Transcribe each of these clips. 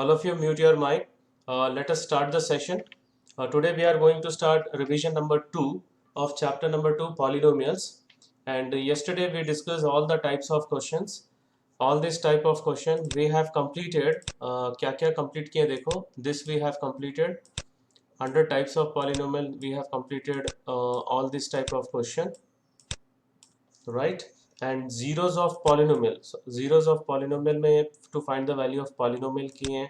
All of you mute your mic. Let us start the session. Today we are going to start revision number 2 of chapter number 2, polynomials. And yesterday we discussed all the types of questions. All this type of question we have completed. क्या क्या complete किए देखो. This we have completed. 100 types of polynomial we have completed all this type of question, right? And zeros of polynomial. So zeros of polynomial में to find the value of polynomial किए हैं,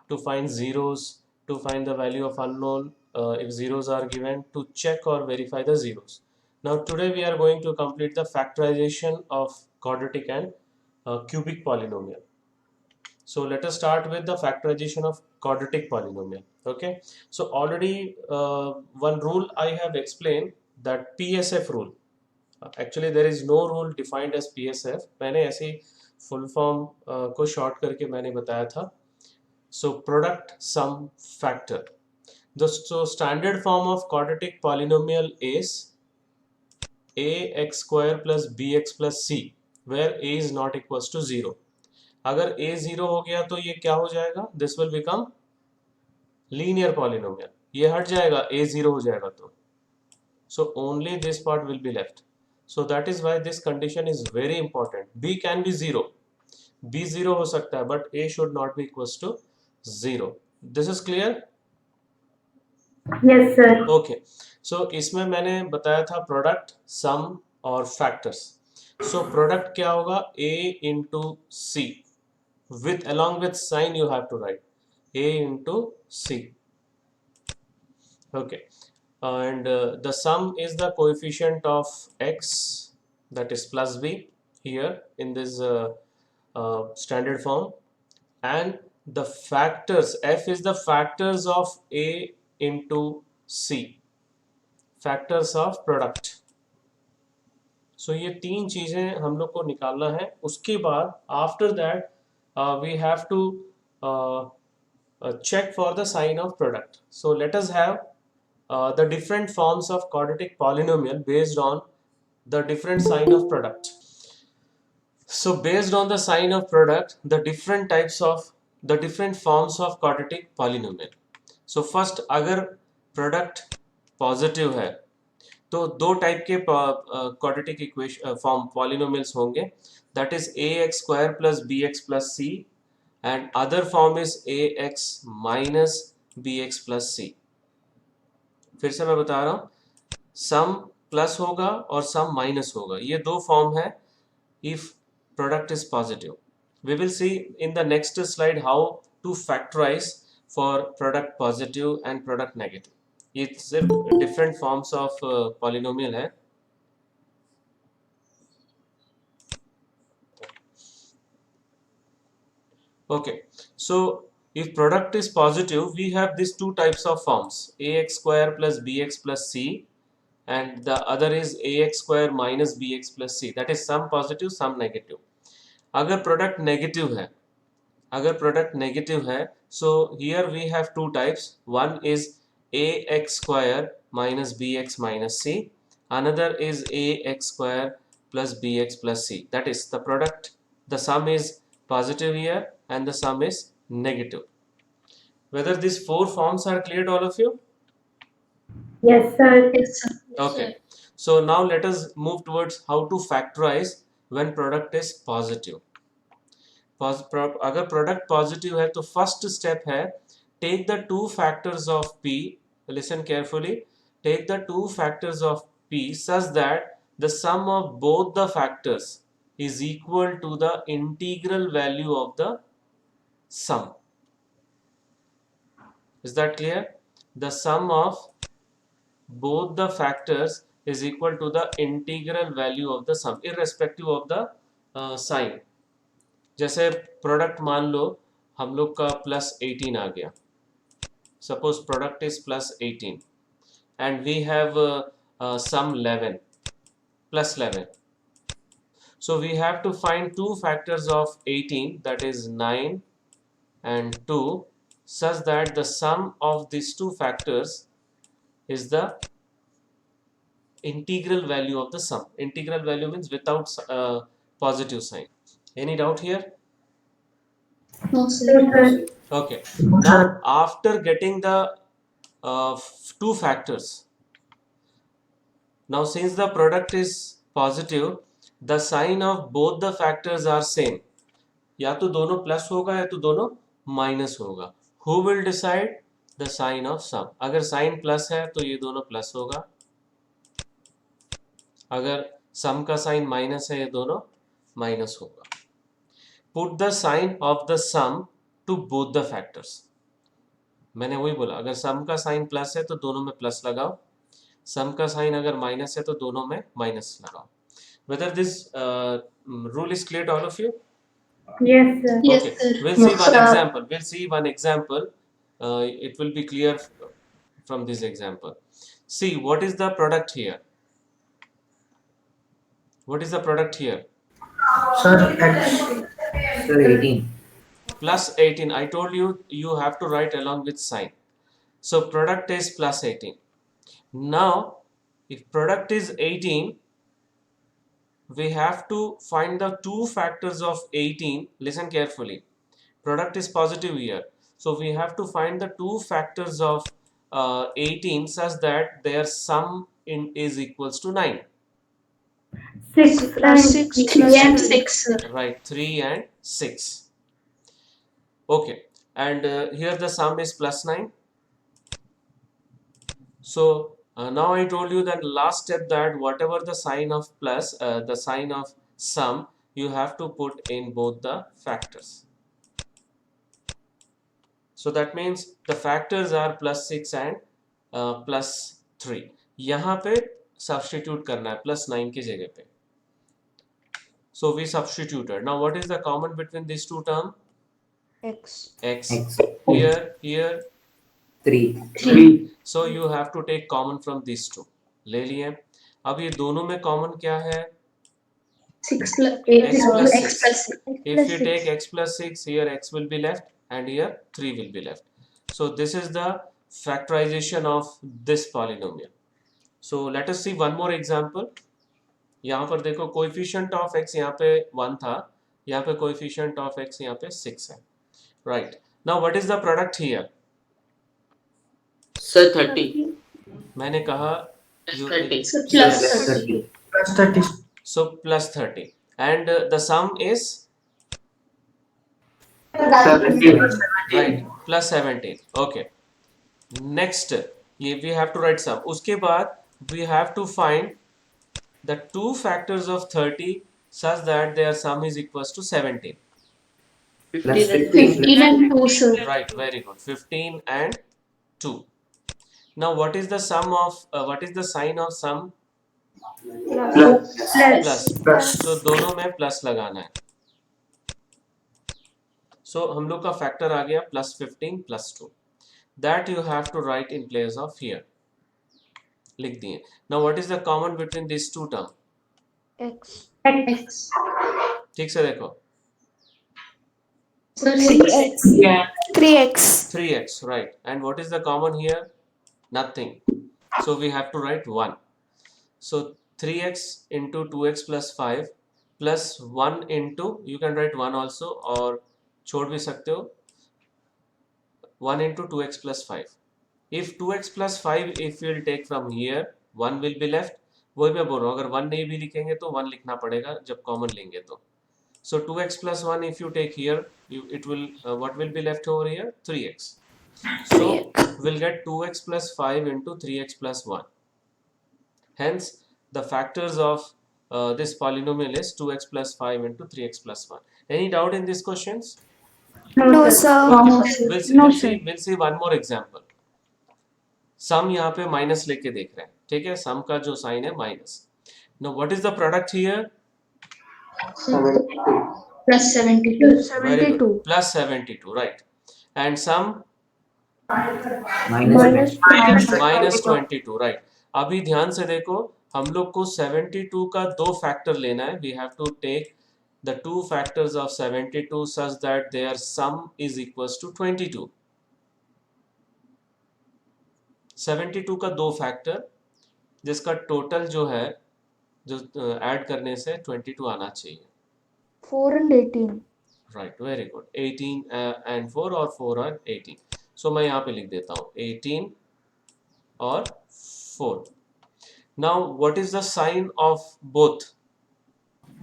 to find zeros, to find the value of unknown, if zeros are given, to check or verify the zeros. Now today we are going to complete the factorization of quadratic and cubic polynomial. So let us start with the factorization of quadratic polynomial. Okay, so already one rule I have explained, that PSF rule. Actually there is no rule defined as PSF. मैंने ऐसे full form को short करके मैंने बताया था. So product sum factor. So standard form of quadratic polynomial is ax square plus bx plus c, where a is not equals to 0. अगर a 0 हो गया तो ये क्या हो जाएगा? This will become linear polynomial. ये हट जाएगा, a 0 हो जाएगा तो. So only this part will be left. So that is why this condition is very important. B can be 0. B 0 हो सकता है, but a should not be equals to 0. This is clear? Yes, sir. Okay. So इसमें मैंने बताया था product, सम और factors. So product क्या होगा? A into C. With along with sign you have to write A into C. Okay. And the sum is the coefficient of x, that is plus b, here in this standard form, and the factors, f is the factors of a into c, factors of product. So ये तीन चीजें हम लोग को निकालना है. उसके बाद after that we have to check for the sign of product. So let us have the different forms of quadratic polynomial based on the different sign of product. So based on the sign of product, the different types of the different forms of quadratic polynomial. So first, अगर product positive है तो दो type के quadratic equation form polynomials होंगे, that is ax square plus bx plus c, and other form is ax minus bx plus c. फिर से मैं बता रहा हूँ, सम प्लस होगा और सम माइनस होगा. ये दो फॉर्म है if product is positive. We will see in the next slide how to factorize for product positive and product negative. It's different forms of polynomial है. Okay, so if product is positive, we have these two types of forms, ax square plus bx plus c, and the other is ax square minus bx plus c, that is some positive some negative. अगर product negative है, अगर product negative है, so here we have two types. One is ax square minus bx minus c, another is ax square plus bx plus c, that is the product, the sum is positive here and the sum is negative. Whether these four forms are clear to all of you? Yes, sir. Yes, sir. Okay, so now let us move towards how to factorize when product is positive. अगर product positive है तो first step है, take the two factors of p, listen carefully, take the two factors of p such that the sum of both the factors is equal to the integral value of the sum. Is that clear? The sum of both the factors is equal to the integral value of the sum irrespective of the sign. जैसे product मान लो हम लोग का +18 आ गया, suppose product is +18 and we have sum 11 +11. So we have to find two factors of 18, that is 9 and 2, such that the sum of these two factors is the integral value of the sum. Integral value means without positive sign. Any doubt here? No, No, sir. sir. Okay. Now, after getting the two factors, now since the product is positive, the sign of both the factors are same. या तो दोनों plus होगा या तो दोनों minus होगा. Who will decide? The sign of sum. अगर sign plus है तो ये दोनों प्लस होगा. अगर सम का साइन माइनस है ये दोनों माइनस होगा. Put the sign of the sum to both the factors. मैंने वही बोला, अगर सम का साइन प्लस है तो दोनों में प्लस लगाओ, सम का साइन अगर माइनस है तो दोनों में माइनस लगाओ. Whether this rule is clear to all of you? Yes, sir. Yes, Okay, sir. we'll see Yes, one sir. example. We'll see one example. It will be clear from this example. See, what is the product here? What is the product here? Sir, X. Sir, 18. Plus 18. I told you, you have to write along with sign. So product is plus 18. Now, if product is 18, we have to find the two factors of 18. Listen carefully. Product is positive here. So we have to find the two factors of 18 such that their sum is equals to 9. 6 Plus and 6 3 plus and 6, sir. Right, 3 and 6. Okay, and here the sum is plus 9. So now I told you that last step that whatever the sign of plus, the sign of sum, you have to put in both the factors. So that means the factors are plus 6 and plus 3. यहाँ पे substitute करना है plus 9 की जगह पे. So we substituted. Now what is the common between these two terms? X. X. X. Here 3. 3. So you have to take common from these two. ले लिए. अब ये दोनों में common क्या है? 6 plus 8. X plus X 6. plus 6. If you take x plus 6, here x will be left and here 3 will be left. So this is the factorization of this polynomial. So let us see one more example. यहाँ पर देखो coefficient of x यहाँ पे 1 था, यहाँ पे coefficient of x यहाँ पे 6 है. Right. Now what is the product here? Sir, 30. मैंने कहा you, 30. So plus Plus 30. 30. Plus 30. so plus 30 and the sum is right plus 17. Okay. Next we have to write sum. उसके बाद we have to find the two factors of 30 such that their sum is equals to 17. Plus 15 and 2, sir. Right, very good. 15 and 2. Now what is the sum of what is the sign of sum? plus Plus. So दोनों में plus लगाना है. So हम लोग का factor आ गया plus 15 plus 2. That you have to write in place of here. लिख दिए. Now what is the common between these two terms? X. x ठीक से देखो. Sir, 6x. 3x. 3x, right. And what is the common here? Nothing. So we have to write 1. So 3x into 2x plus 5 plus 1 into, you can write 1 also और छोड़ भी सकते हो, 1 into 2x plus 5. If 2x plus 5, if you will take from here, 1 will be left. वही मैं बोल रहा हूँ, अगर 1 नहीं भी लिखेंगे तो 1 लिखना पड़ेगा जब कॉमन लेंगे तो. So 2x plus 1 if you take here, it will what will be left over here? 3x. So we'll get 2x plus 5 into 3x plus 1. Hence the factors of this polynomial is 2x plus 5 into 3x plus 1. Any doubt in these questions? no sir We'll see one more example. Sum यहाँ पे minus लेके देख रहे हैं. ठीक है, सम का जो साइन है minus. Now what is the product here? Plus 72. Very good. Plus 72, right. And sum minus 22, right. अभी ध्यान से देखो, हम लोग को 72 का दो फैक्टर लेना है. We have to take the two factors of 72 such that their sum is equals to 22. 72 का दो फैक्टर जिसका टोटल जो है, जो ऐड करने से 22 आना चाहिए. 4 and 18. Right, very good. 18 and 4 और 4 और 18. सो मैं यहाँ पे लिख देता हूँ 18 और 4. Now what is the sign of both?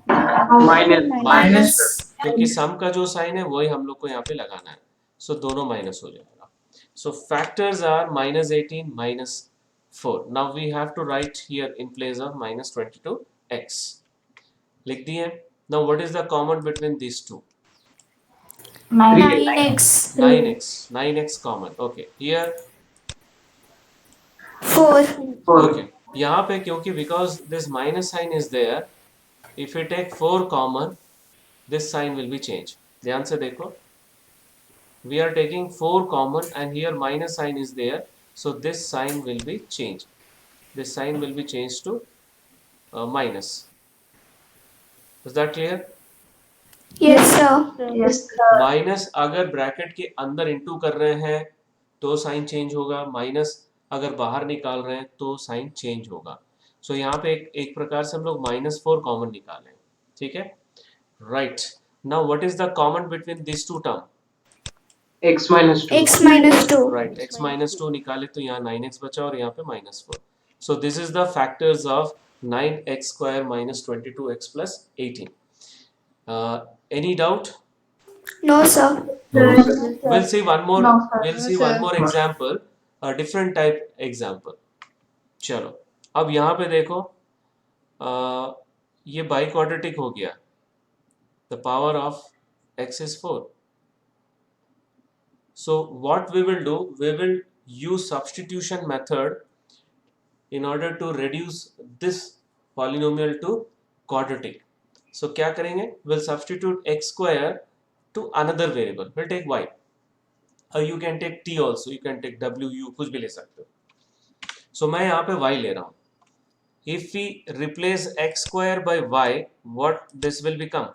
Minus. क्योंकि सम का जो साइन है वही हम लोग को यहाँ पे लगाना है. सो दोनों माइनस हो जाएगा. So factors are -18 -4. Now we have to write here in place of -22x. लिख दिए. Now what is the common between this two? 9x. 9x common. Okay, here 4. okay. यहाँ पे क्योंकि because this minus sign is there, if we take 4 common, this sign will be changed. ध्यान से देखो. We are taking 4 common and here minus sign is there, so this sign will be changed. This sign will be changed to minus. Is that clear? Yes, sir. Yes. Minus अगर bracket के अंदर into कर रहे हैं तो sign change होगा. Minus अगर बाहर निकाल रहे हैं तो साइन चेंज होगा. सो यहाँ पे एक प्रकार से हम लोग -4 कॉमन निकालें. ठीक है. Right. Now what is the common between this two term? x minus 2. X minus 2. Right. x -2 निकाले तो यहाँ 9x बचा और यहाँ पे -4. सो this is the factors of 9x² - 22x + 18. Any doubt? No, sir. We'll see one more. No, sir. We'll No, see sir. one more example, a different type example. चलो, अब यहाँ पे देखो, ये बाइक्वाड्रेटिक हो गया. The power of x is 4. So what we will do? We will use substitution method in order to reduce this polynomial to quadratic. So क्या करेंगे? We'll substitute x² to another variable. We'll take y. Or you can take t also. You can take w, u, कुछ भी ले सकते हो. So मैं यहाँ पे y ले रहा हूँ. If we replace x² by y, what this will become?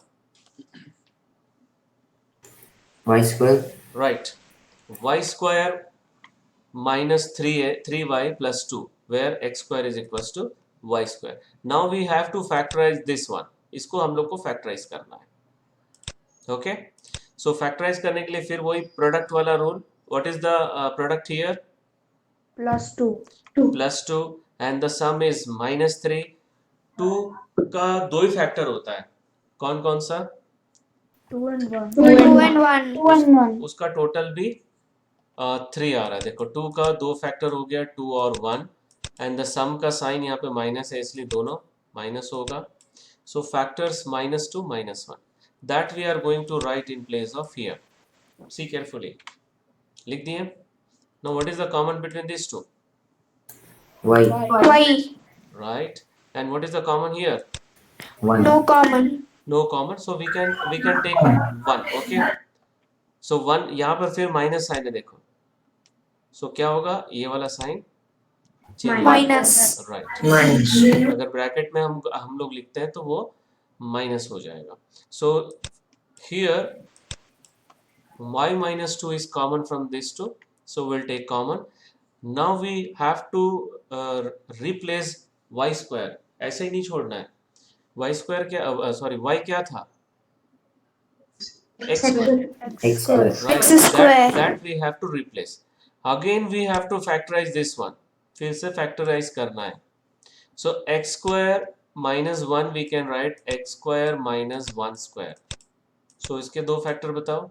y square. Right. y² minus 3y plus 2, where x² is equals to y². Now we have to factorize this one. इसको हम लोग को factorise करना है. Okay. सो factorise करने के लिए फिर वही प्रोडक्ट वाला rule. What is the product here? +2. +2 and the some is -3. 2 का दो ही फैक्टर होता है. कौन कौन सा? 2 and 1. 2 and 1. उसका टोटल भी 3 आ रहा है. देखो 2 का दो फैक्टर हो गया, 2 और 1, एंड द सम का साइन यहाँ पे माइनस है इसलिए दोनों माइनस होगा. So factors -2 -1 that we are going to write in place of here. See carefully. लिख दिए. Now what is the common between these two? y. Y. Right. And what is the common here? 1. No common. No common. So we can take 1. Okay. So 1 यहाँ पर फिर minus sign है देखो. So क्या होगा? ये वाला साइन Minus. राइट. Minus. अगर ब्रैकेट में हम लोग लिखते हैं तो वो माइनस हो जाएगा. So here y -2 is common from these two, so we'll take common. Now we have to replace y². ऐसे ही नहीं छोड़ना है. y² क्या सॉरी y क्या था? x². x square. Right. X square. That we have to replace. Again we have to factorize this one. फिर से factorise करना है. So x² - 1 we can write x² - 1². So इसके दो फैक्टर बताओ.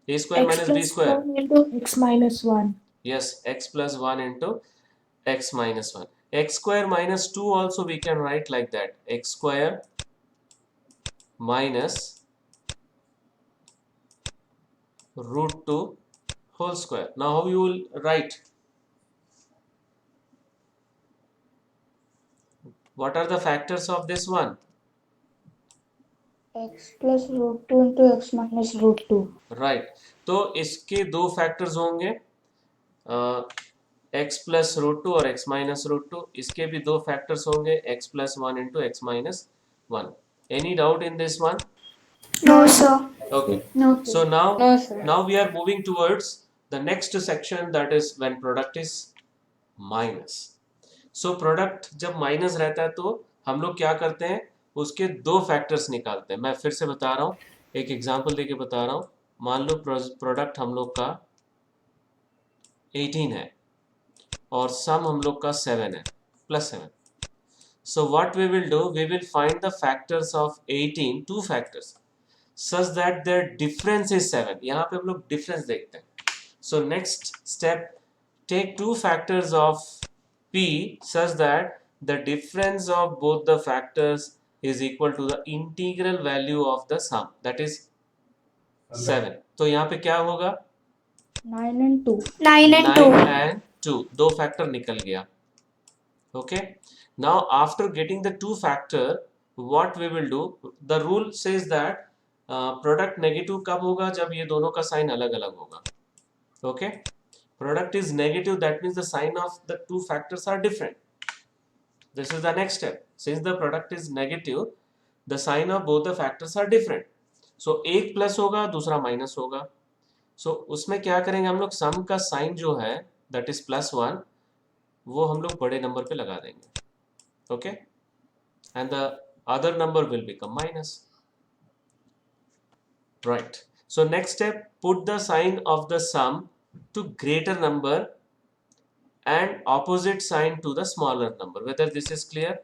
a² - b². into x minus 1. Yes, x + 1 into x - 1. x² - 2 also we can write like that. x² minus √2 whole square. Now how you will write? What are the factors of this one? X plus √2 into x minus √2. Right. तो इसके दो factors होंगे, x + √2 और x - √2. इसके भी दो factors होंगे, x + 1 into x - 1. Any doubt in this one? No, sir. Okay. No. So now No, sir. now we are moving towards the next section, that is when product is minus. So product जब minus रहता है तो हम लोग क्या करते हैं? उसके दो फैक्टर्स निकालते हैं। मैं फिर से बता रहा हूँ, एक एग्जांपल देके बता रहा हूँ। मान लो प्रोडक्ट हम लोग का 18 है और सम हम लोग का 7 है, +7। So what we will do, we will find the factors of 18, two factors, such that their difference is 7. यहाँ पे हम लोग difference देखते हैं। So next step, take two factors of P such that the difference of both the factors is equal to the integral value of the sum, that is 7. तो यहाँ पे क्या होगा? 9 and 2. 9 and 2. 9 and 2, दो factor निकल गया। Okay, now after getting the two factor, what we will do, the rule says that product negative कब होगा? जब ये दोनों का साइन अलग अलग होगा। Okay, product is negative, that means the sign of the two factors are different. This is the next step. Since the product is negative, the sign of both the factors are different. So एक plus होगा, दूसरा minus होगा। So उसमें क्या करेंगे हम लोग, सम का साइन जो है that is +1, वो हम लोग बड़े नंबर पे लगा देंगे। Okay, and the other number will become minus. Right, so next step, put the sign of the sum to greater number and opposite sign to the smaller number. Whether this is clear?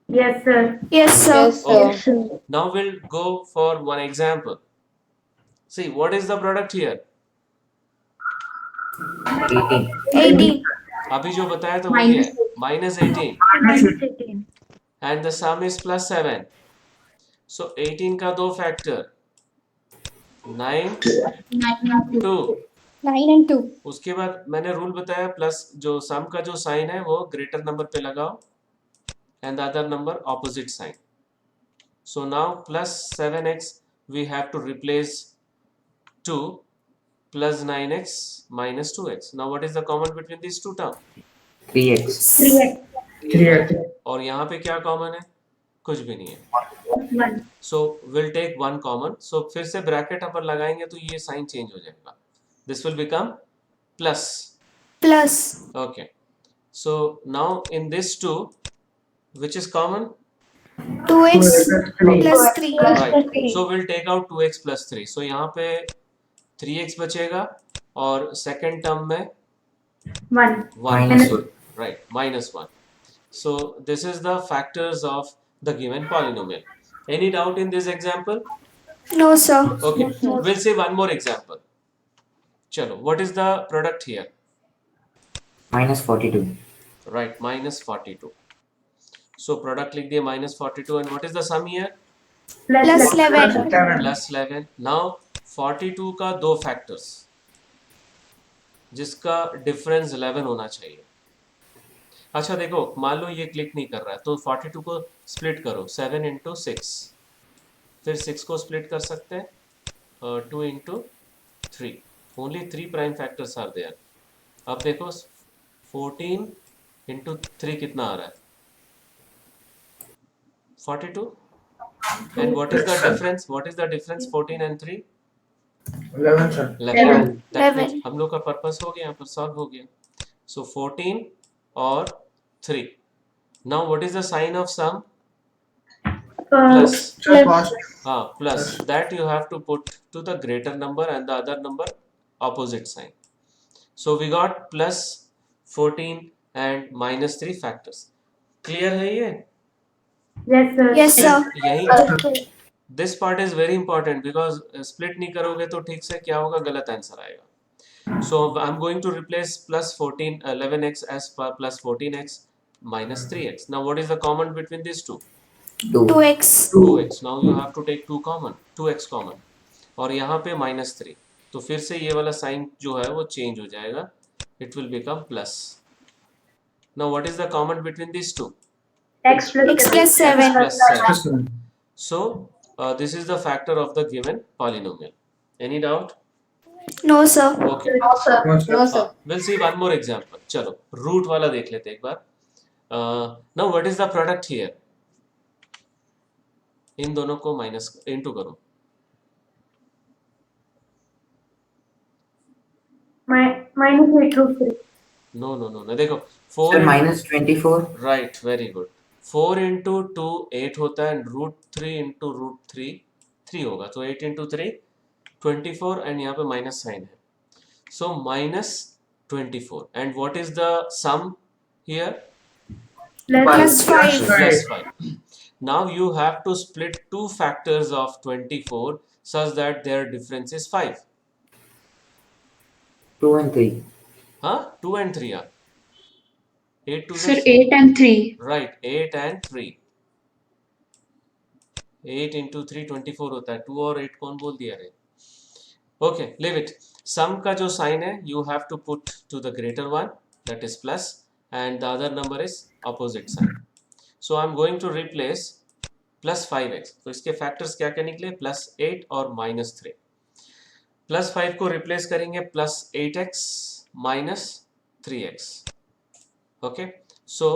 Yes, sir. Yes, sir. Okay, now we'll go for one example. See, what is the product here? 18. 18. अभी जो बताया तो वही है, -18, -18. and the sum is +7. So 18 का दो factor 9, 2। 9 and 2. उसके बाद मैंने रूल बताया, प्लस जो सम का जो साइन है वो ग्रेटर नंबर पे लगाओ and the other number opposite sign. So now +7x we have to replace 2 plus 9x minus 2x. Now what is the common between these two terms? 3x. 3x. और यहाँ पे क्या common है? कुछ भी नहीं है। 1. So we'll take one common. So फिर से ब्रैकेट अपन लगाएंगे तो ये साइन चेंज हो जाएगा। This will become plus. Plus. Okay. So now in this two, which is common? 2x plus 3. Right. So we'll take out 2x plus 3. So यहाँ पे 3x बचेगा और second term में 1. 1 Minus बचेगा। Right, -1. So this is the factors of the given polynomial. Any doubt in this example? No, sir. Okay, we'll see one more example. Chalo, what is the product here? -42. Right, -42. So product लिख दिया -42, and what is the sum here? Plus 11. +11. Now 42 का दो factors जिसका difference 11 होना चाहिए। अच्छा देखो, मान लो ये क्लिक नहीं कर रहा है तो 42 को स्प्लिट करो, 7 into 6, फिर 6 को स्प्लिट कर सकते हैं 2 into 3. Only 3 prime factors are there. अब देखो 14 into 3 कितना आ रहा है? 42. And what is the difference? What is the difference 14 and 3? 11, sir. 11. That 11. means हम लोग का पर्पस हो गया, यहाँ पर सॉल्व हो गया। So 14 और 3. Now what is the sign of sum? Plus. Plus. That you have to put to the greater number and the other number opposite sign. So we got +14 and -3 factors. Clear है ये? Yes, sir. Yes, sir. यही this part is very important because split नहीं करोगे तो ठीक से क्या होगा, गलत आंसर आएगा। So I'm going to replace +14 11x as +14x minus 3x. Now what is the common between these two? 2. 2x. 2x. Now you have to take 2x common, और यहाँ पे -3, तो फिर से ये वाला साइन जो है वो चेंज हो जाएगा, it will become plus. Now what is the common between these two? X plus X plus 7. Plus 7. So this is the factor of the given polynomial. Any doubt? No, sir. Okay. No, sir. We'll see one more example. चलो root वाला देख लेते हैं एक बार। Now what is the product here? इन दोनों को minus into करो। -8 root 3. No, देखो 4 Sir, -24. right, very good. 4 into 2 8 होता है, एंड √3 इंटू √3 3 होगा, तो 8 इंटू 3 24, एंड यहाँ पे माइनस साइन है, so minus 24. And what is the sum here? Plus Plus 5. Plus 5. Now you have to split two factors of 24 such that their difference is 5. 2 and 3. Huh? 2 and 3 are 8 to Sir, the 8 and 3. right, 8 and 3. 8 into 3 24 होता है, 2 और 8 कौन बोल दिया रे? Okay, leave it. Sum का जो sign है, you have to put to the greater one, that is plus, and the other number is opposite sign. So I'm going to replace plus 5x. तो इसके factors क्या क्या निकले? plus 8 और minus 3. plus 5 को replace करेंगे plus 8x minus 3x. Okay, so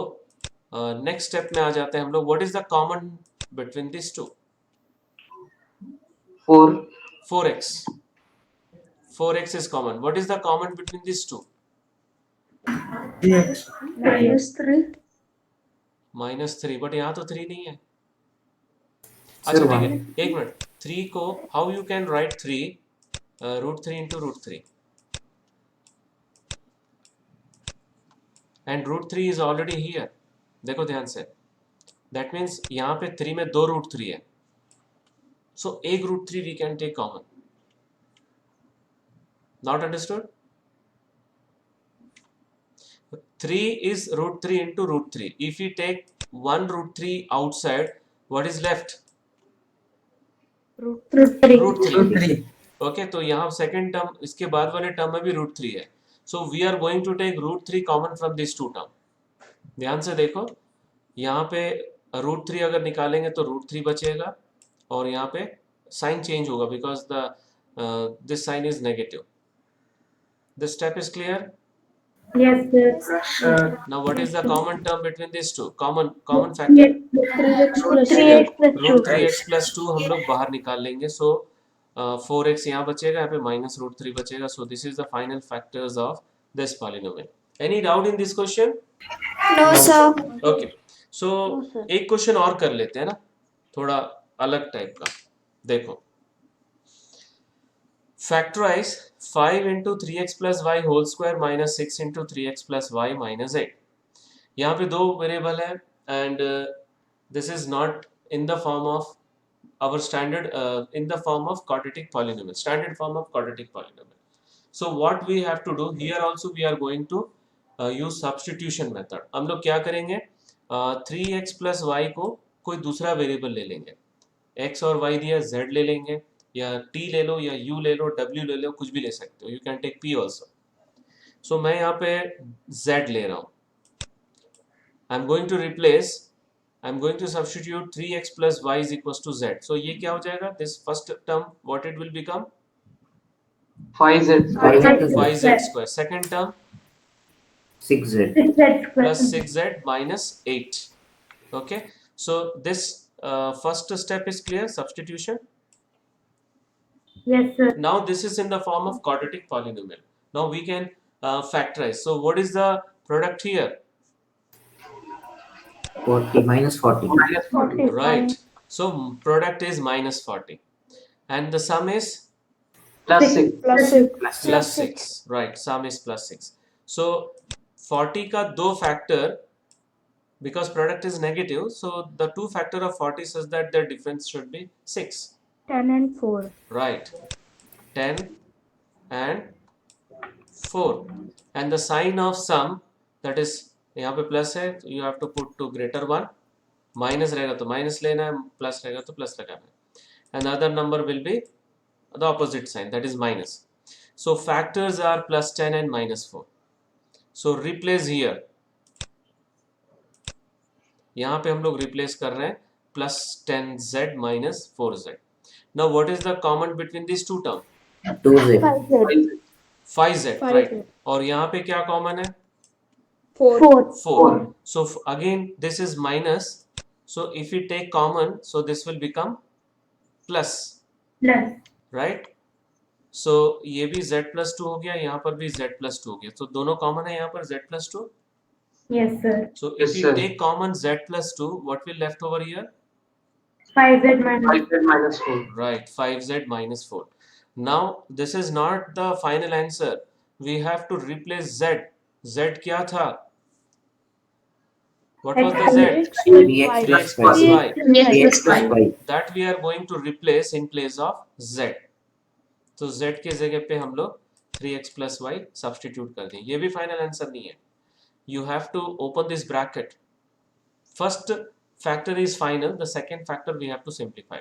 next step में आ जाते हैं हम लोग. What is the common between these two? 4. 4x. 4x is common. What is the common between these two? Minus 3. minus 3, but यहाँ तो 3 नहीं है. Sir, अच्छा ठीक है, 1. एक मिनट. 3 को how you can write 3 √3 into √3, and √3 is already here. देखो ध्यान से, that means यहाँ पे 3 में 2 √3 है, so एक √3 we can take common. Not understood? 3 is √3 into √3. If we take 1 √3 outside, what is left? √3. Okay, तो यहाँ second term, इसके बाद वाले term में भी √3 है. So we are going to take √3 common from these two term. ध्यान से देखो, यहाँ पे √3 अगर निकालेंगे तो √3 बचेगा, और यहाँ पे sign change होगा because the this sign is negative. This step is clear? Yes, sir. Now what is the common term between these two? Common factor? Yes, 3x plus 2. √3x plus 2 हम लोग बाहर निकाल लेंगे, so 4x यहाँ बचेगा, यहाँ पे minus √3 बचेगा. So this is the final factors of this polynomial. Any doubt in this question? No, sir. Okay, so एक क्वेश्चन और कर लेते हैं ना, थोड़ा अलग टाइप का. देखो, factorize 5 into 3x plus y whole square minus 6 into 3x plus y minus 8. यहाँ पे दो वेरिएबल है, and this is not in the form of our standard in the form of quadratic polynomial, standard form of quadratic polynomial. So what we have to do here, also we are going to use substitution method. हम लोग क्या करेंगे, 3x plus y को कोई दूसरा variable ले लेंगे, x और y दिया, z ले लेंगे, या t ले लो, या u ले लो, w ले लो, कुछ भी ले सकते हो. You can take p also. So मैं यहाँ पे z ले रहा हूँ. I'm going to replace, I'm going to substitute 3x plus y is equals to z. So ये क्या हो जाएगा? This first term, what it will become? 5z. 5z square. Second term 6z. 6z plus 6z minus 8. Okay. So this first step is clear, substitution. Yes, sir. Now this is in the form of quadratic polynomial. Now we can factorize. So what is the product here? 40 minus 40. Right. So product is minus 40, and the sum is Plus 6. plus 6. Right. Sum is plus 6. So 40 का दो factor, because product is negative, so the two factor of 40 says that their difference should be 6. 10 and 4. Right. 10 and 4, and the sign of sum, that is यहाँ पे plus है, you have to put to greater one. Minus रहेगा तो minus लेना है, plus रहेगा तो plus लगाना है, and other number will be the opposite sign, that is minus. So factors are plus 10 and minus 4. So replace here. यहाँ पे हम लोग replace कर रहे हैं plus 10z minus 4z. Now what is the common between these two terms? 2z. 5z, right? और यहाँ पे क्या common है? 4. 4. So again this is minus. So if we take common, so this will become plus, Plus. right? So ये भी z plus 2 हो गया, यहाँ पर भी z plus 2 हो गया. तो दोनों common है यहाँ पर z plus 2. Yes, sir. So Yes, if you sir. take common z plus 2, what will left over here? 5z minus 5z minus 4. Right, 5z minus 4. Now this is not the final answer. We have to replace z. Z क्या था? What was the z? 3x 3x plus plus y. y. 3x plus Right. y. That we are going to replace in place of z. तो z के जगह पे हम लोग 3x plus y substitute कर दें. ये भी फाइनल आंसर नहीं है. You have to open this bracket. First factor is final, the second factor we have to simplify.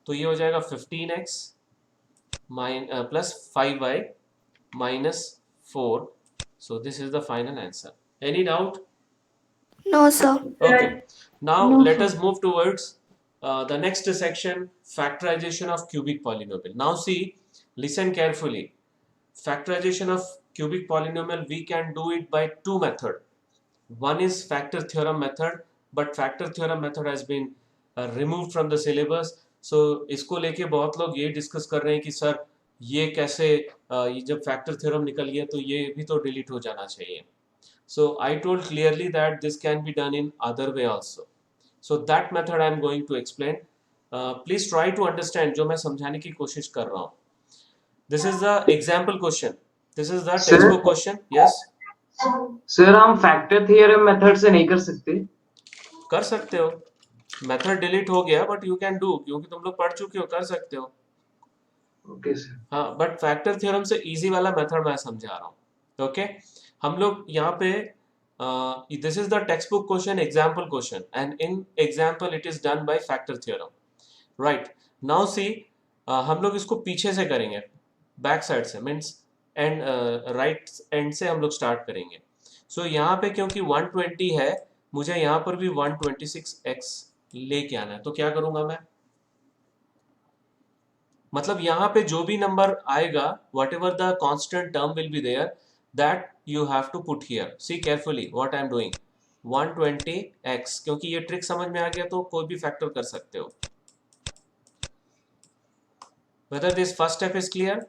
तो ये हो जाएगा 15x plus 5y minus 4. So this is the final answer. Any doubt? No, sir. Okay. Now No, let sir. us move towards the next section, factorization of cubic polynomial. Now see, listen carefully. Factorization of cubic polynomial, we can do it by two methods. One is factor theorem method, but factor theorem method has been removed from the syllabus. So इसको लेके बहुत लोग ये discuss कर रहे हैं कि sir ये कैसे ये जब फैक्टर थ्योरम निकल गया तो ये भी तो डिलीट हो जाना चाहिए. So I told clearly that this can be done in other way also. So that method I am going to explain. Please try to understand जो मैं समझाने की कोशिश कर रहा हूँ. This is the example question. This is the Sir? textbook question. Yes. Sir हम factor theorem method से नहीं कर सकते. कर सकते हो. मेथड डिलीट हो गया बट यू कैन डू, क्योंकि तुम लोग पढ़ चुके हो, कर सकते हो. Okay sir. हाँ, बट फैक्टर थ्योरम से इजी वाला मेथड मैं समझा रहा हूँ. ओके, हम लोग यहाँ पे this is the text book question, example question, and in example it is done by factor theorem. Right now see, हम लोग इसको पीछे से करेंगे, बैक साइड से, मीन्स एंड राइट एंड से हम लोग स्टार्ट करेंगे. सो यहाँ पे क्योंकि 120 है, मुझे यहाँ पर भी 126x लेके आना है. तो क्या करूंगा मैं, मतलब यहाँ पे जो भी नंबर आएगा, whatever the constant term will be there, that you have to put here. See carefully what I am doing. 120x, क्योंकि ये ट्रिक समझ में आ गया तो कोई भी फैक्टर कर सकते हो. Whether this first step is clear?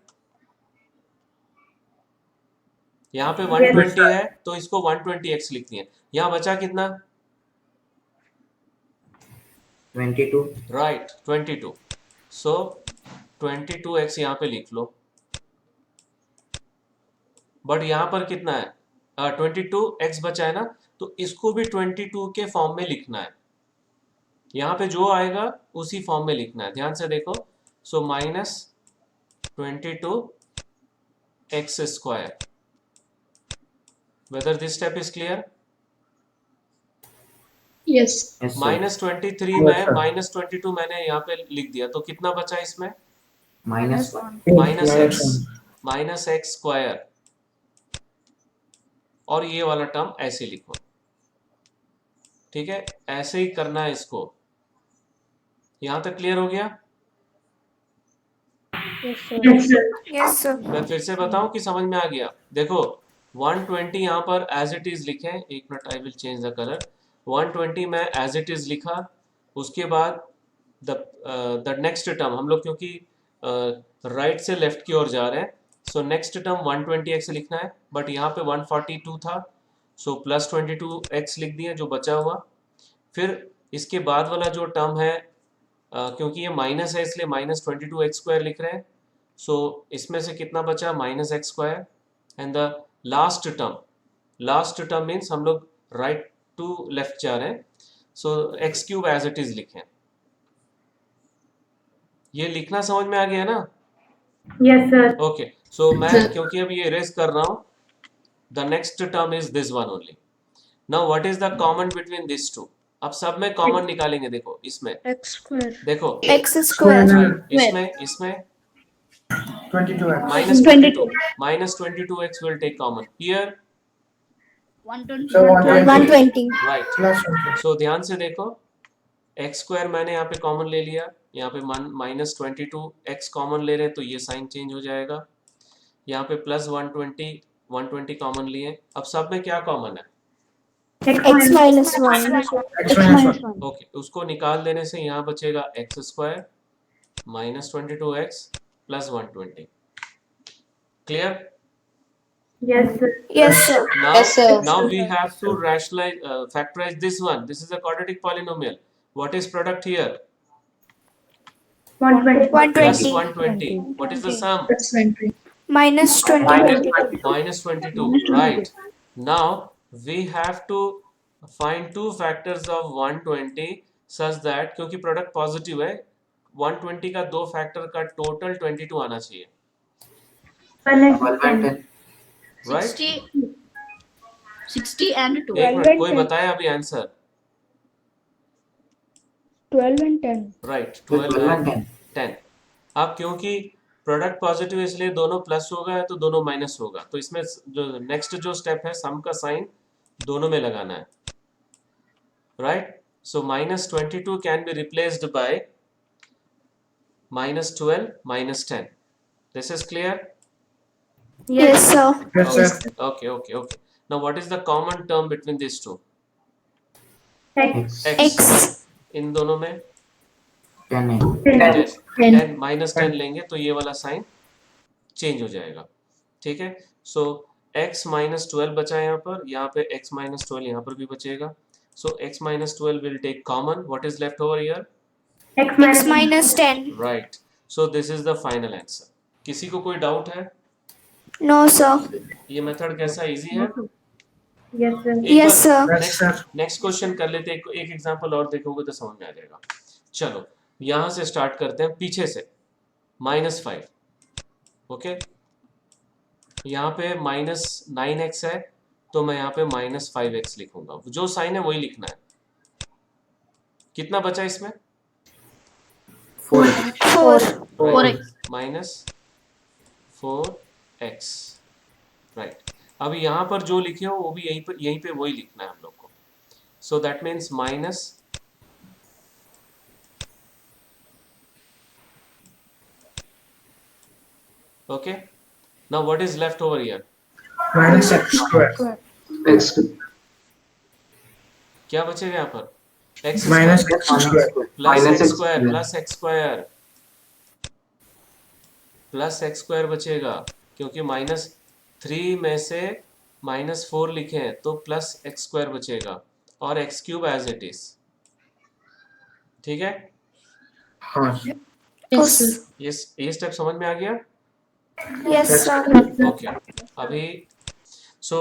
यहाँ पे 120 है तो इसको 120x लिख दिए. यहाँ बचा कितना? 22. राइट, 22. सो 22x यहाँ पे लिख लो. बट यहाँ पर कितना है? 22x बचा है ना, तो इसको भी 22 के फॉर्म में लिखना है. यहाँ पे जो आएगा उसी फॉर्म में लिखना है. ध्यान से देखो. So minus 22x square. Whether this step is clear? Yes. Yes, sir. Minus 23 में माइनस 22 मैंने यहाँ पे लिख दिया, तो कितना बचा इसमें? Minus 1. Minus x square. और ये वाला टर्म ऐसे लिखो. ठीक है, ऐसे ही करना है इसको. यहाँ तक क्लियर हो गया? Yes, sir. Yes, sir. मैं फिर से बताऊं कि समझ में आ गया? देखो 120 यहाँ पर एज इट इज लिखे. एक minute, I will change the colour. 120 में एज इट इज लिखा. उसके बाद द नेक्स्ट टर्म, हम लोग क्योंकि राइट से लेफ्ट की ओर जा रहे हैं, सो नेक्स्ट टर्म 120x लिखना है. बट यहाँ पे 142 था, सो प्लस 22x लिख दिया जो बचा हुआ. फिर इसके बाद वाला जो टर्म है, क्योंकि ये माइनस है इसलिए माइनस 22x स्क्वायर लिख रहे हैं. सो इसमें से कितना बचा? Minus x square. And the last term means हम लोग राइट टू लेफ्ट जा रहे हैं, so x cube as it is लिखें. ये लिखना समझ में आ गया ना? Yes, sir. ओके, सो मैं क्योंकि अब ये इरेज कर रहा हूं, the next term is this one only. Now what is the common between this two? अब सब में कॉमन निकालेंगे. देखो इसमें, X square. देखो X square. इसमें 22x. Minus 22, minus 22x will take common here. So 120. Right. plus 20. So ध्यान से देखो, एक्स स्क्वायर मैंने यहाँ पे कॉमन ले लिया, यहाँ पे माइनस 22x कॉमन ले रहे हैं तो ये साइन चेंज हो जाएगा. यहाँ पे प्लस 120 कॉमन लिए. अब सब में क्या कॉमन है? X minus 1. X minus 1. Okay, उसको निकाल देने से यहाँ बचेगा x square minus 22x plus 120. Clear? Yes, sir. Yes, sir. Now, Yes, sir. now we have to rationalize, factorize this one. This is a quadratic polynomial. What is product here? 120. Plus 120. 120. What is the sum? That's 20. Minus 22. Minus 22. Right. Now we have to find two factors of 120 such that, क्योंकि product positive है, 120 का दो factor का total 22 आना चाहिए. 12 and 10. Right? 60 and 2. एक minute, कोई बताए अभी आंसर. 12 and 10. Right, 12 and 10. अब क्योंकि प्रोडक्ट पॉजिटिव इसलिए दोनों प्लस होगा तो दोनों माइनस होगा, तो इसमें जो नेक्स्ट जो स्टेप है, सम का साइन दोनों में लगाना है. Right, so minus 22 can be replaced by minus 12 minus 10. This is clear? Yes, sir. Yes, sir. Okay. Now what is the common term between these two? X. X. इन दोनों में 10. 10 minus 10 लेंगे तो ये वाला साइन चेंज हो जाएगा. ठीक है, सो x माइनस 12 बचा यहाँ पर, यहाँ पे x माइनस 12 यहाँ पर भी बचेगा. So x minus 12 will take common. What is left over here? X minus 10. Right, so this is the final answer. किसी को कोई डाउट है? No, sir. ये मेथड कैसा, इजी है? Yes, sir. Yes, sir. Yes, sir. Next question कर लेते हैं. एक एग्जांपल और देखोगे तो समझ में आ जाएगा. चलो यहां से स्टार्ट करते हैं, पीछे से. -5. ओके, यहाँ पे -9x है तो मैं यहाँ पे -5x लिखूंगा. जो साइन है वही लिखना है. कितना बचा इसमें? 4. -4x. राइट, अब यहाँ पर जो लिखे हो वो भी यहीं पे वही लिखना है हम लोग को. So that means minus okay. Now what is left over here? Minus x square. X. क्या बचेगा यहाँ पर? x Minus square x square. plus Minus x x square square. plus x square plus x square बचेगा, क्योंकि -3 में से -4 लिखे हैं तो प्लस x square बचेगा और x cube as it is. ठीक है, हाँ. ये स्टेप समझ में आ गया? Yes, sir. ओके, अभी सो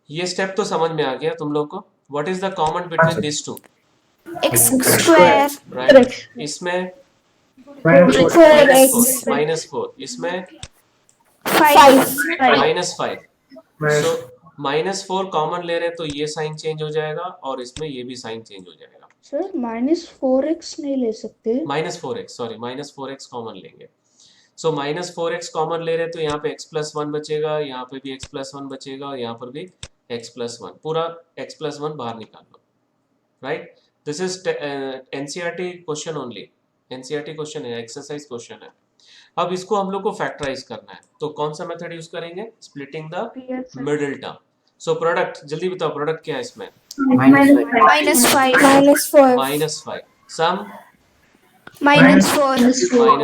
ये स्टेप तो समझ में आ गया तुम लोग को. What is the common between this two? X square. Right, इसमें Minus -4, इसमें 5. -5. minus सो -4 कॉमन ले रहे हैं तो ये साइन चेंज हो जाएगा और इसमें ये भी साइन चेंज हो जाएगा. सर -4x नहीं ले सकते. -4x, सॉरी, -4x कॉमन लेंगे. सो -4x कॉमन ले रहे हैं तो यहाँ पे x+1 बचेगा, यहाँ पे भी x+1 बचेगा, यहाँ पर भी x+1. पूरा x+1 बाहर निकाल लो. Right, this is NCERT question only. NCERT question है, एक्सरसाइज क्वेश्चन है. अब इसको हम लोग को फैक्टराइज करना है, तो कौन सा मेथड यूज करेंगे? Splitting the middle term. So product, जल्दी बताओ, प्रोडक्ट क्या है इसमें? -5. -5. सम -4.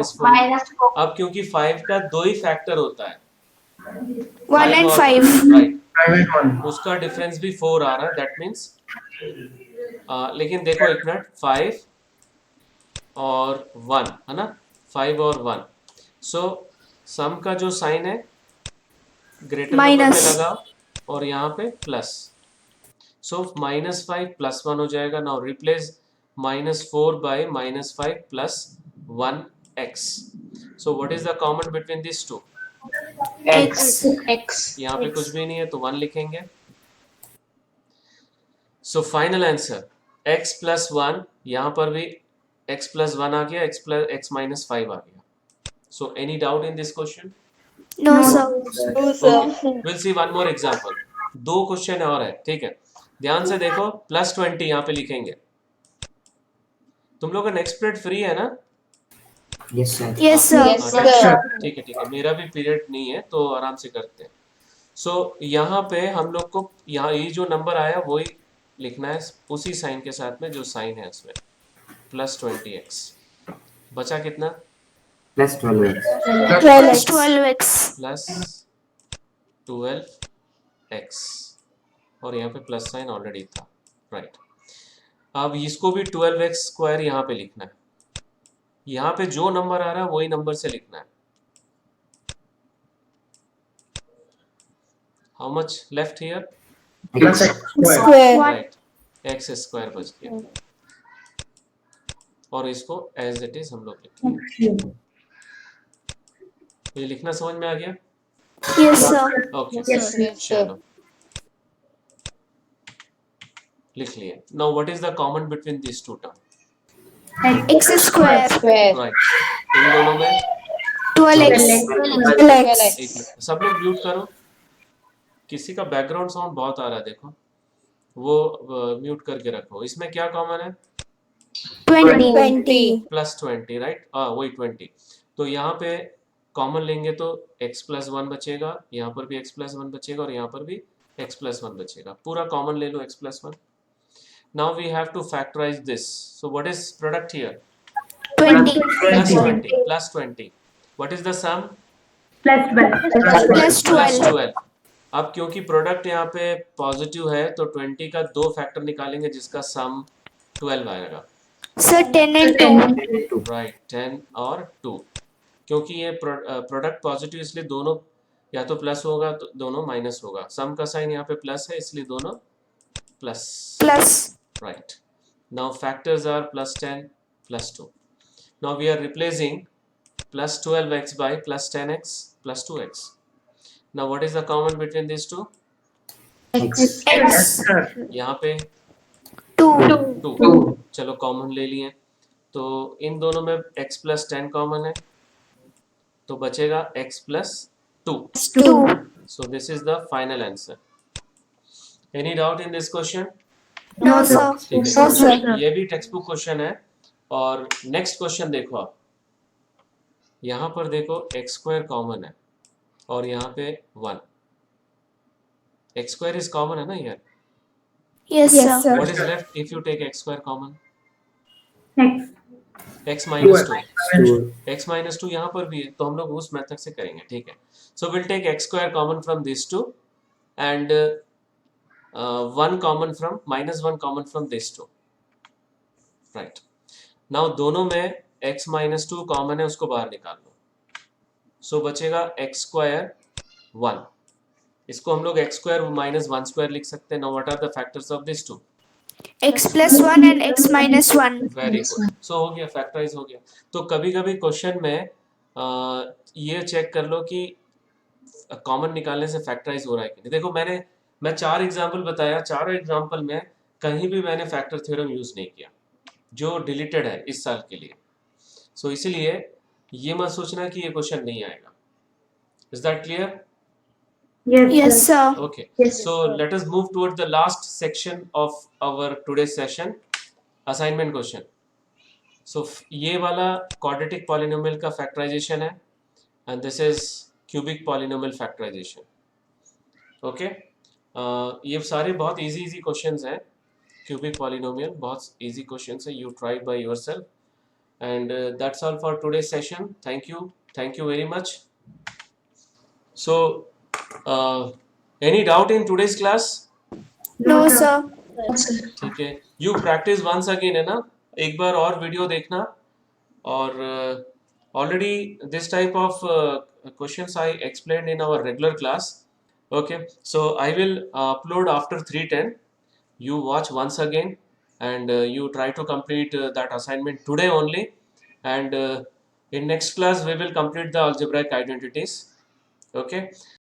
-4. अब क्योंकि 5 का दो ही फैक्टर होता है, 1 and 5. Right, 5 and 1. उसका डिफरेंस भी 4 आ रहा है. दैट मीन्स लेकिन देखो एक मिनट, 5 और 1 है ना, 5 और 1. सो सम का जो साइन है ग्रेटर नंबर पे Minus. लगाओ और यहाँ पे प्लस. सो -5 + 1 हो जाएगा. Now replace -4 by -5 plus 1x. So what is the common between these two? X. यहाँ पे कुछ भी नहीं है तो 1 लिखेंगे. So final answer x plus 1, यहाँ पर भी x plus 1 आ गया, x minus 5 आ गया. So any doubt in this question? No, sir. Okay. We'll see one more example. 2 question और है, ठीक है, ध्यान से देखो. +20 यहाँ पे लिखेंगे. तुम लोग का नेक्स्ट पीरियड फ्री है ना? Yes, sir. ठीक है, मेरा भी पीरियड नहीं है तो आराम से करते हैं. सो यहाँ पे हम लोग को यहाँ ये जो नंबर आया वही लिखना है, उसी साइन के साथ में जो साइन है उसमें. +20x बचा कितना? +12x. प्लस 12x और यहाँ पे प्लस साइन ऑलरेडी था, राइट। अब इसको भी 12x स्क्वायर यहाँ पे लिखना है, यहाँ पे जो नंबर आ रहा है वही नंबर से लिखना है। How much left here? Plus x square. Square. Right, x square बच गया और इसको एज इट इज हम लोग लिखेंगे। ये लिखना समझ में आ गया? Yes, sir. Okay, Yes, sir. चलो लिख लिए। Now what is the common between this two term? X square. Right, इन दोनों में 12x. एक मिनट, सब लोग म्यूट करो, किसी का बैकग्राउंड साउंड बहुत आ रहा है, देखो वो म्यूट करके रखो। इसमें क्या कॉमन है? 20. प्लस 20, राइट, वही 20। तो यहाँ पे कॉमन लेंगे तो x प्लस 1 बचेगा, यहाँ पर भी x प्लस 1 बचेगा और यहाँ पर भी x प्लस 1 बचेगा। पूरा कॉमन ले लो x plus 1। Now we have to factorize this, so what is product here? 20. Plus 20 plus 20, what is the sum? Plus 12. Plus plus 12. 12। अब क्योंकि प्रोडक्ट यहाँ पे पॉजिटिव है तो 20 का दो फैक्टर निकालेंगे जिसका सम 12 आएगा, Sir, 10 and 2. राइट, 10 और 2। क्योंकि ये प्रोडक्ट पॉजिटिव इसलिए दोनों या तो प्लस होगा तो दोनों माइनस होगा। सम का साइन यहाँ पे प्लस है इसलिए दोनों plus, Plus. right? Now factors are plus 10 plus 2. Now we are replacing plus 12x by plus 10x plus 2x. Now what is the common between these two? X. Sir. यहाँ पे 2. 2, चलो common ले लिए, तो इन दोनों में x plus 10 कॉमन है तो बचेगा x plus 2. 2. So this is the final answer. Any doubt in this question? No, sir. ठीक No, है, sir. ये भी टेक्स्ट बुक क्वेश्चन है। और नेक्स्ट क्वेश्चन देखो आप, यहाँ पर देखो एक्स स्क्वायर कॉमन है और यहाँ पे 1, एक्स स्क्वायर इज कॉमन है ना यार। Yes, sir. What is left if you take x square common? X. X minus 2, Minus x minus 2 यहाँ पर भी है तो हम लोग उस मेथड से करेंगे, ठीक है। So will take x square common from this two and 1 common from -1 common from this two, right. Now दोनों में x माइनस 2 कॉमन है, उसको बाहर निकाल लो, सो बचेगा x स्क्वायर 1। इसको हम लोग x स्क्वायर माइनस 1 स्क्वायर लिख सकते हैं। Now what are the factors of this two? X plus 1 and X minus 1. Very good, so हो गया, फैक्टराइज हो गया। तो कभी कभी क्वेश्चन में ये चेक कर लो कि कॉमन निकालने से फैक्टराइज हो रहा है कि नहीं। देखो मैं 4 एग्जाम्पल बताया, चारों एग्जाम्पल में कहीं भी मैंने फैक्टर थ्योरम यूज नहीं किया, जो डिलीटेड है इस साल के लिए। सो इसीलिए ये मत सोचना कि ये क्वेश्चन नहीं आएगा। Is that clear? Yes, sir. Okay, so let us move towards the last section of our today's session, assignment question. So ये वाला quadratic polynomial का factorization है and this is cubic polynomial factorization. Okay, ये सारे बहुत easy questions हैं। cubic polynomial बहुत easy questions है, you try it by yourself and that's all for today's session. Thank you very much. So any doubt in today's class? No, sir. ठीक है, you practice once again है ना, एक बार और video देखना। और already this type of questions I explained in our regular class. Okay, so I will upload after 3:10. You watch once again and you try to complete that assignment today only, and in next class we will complete the algebraic identities. Okay,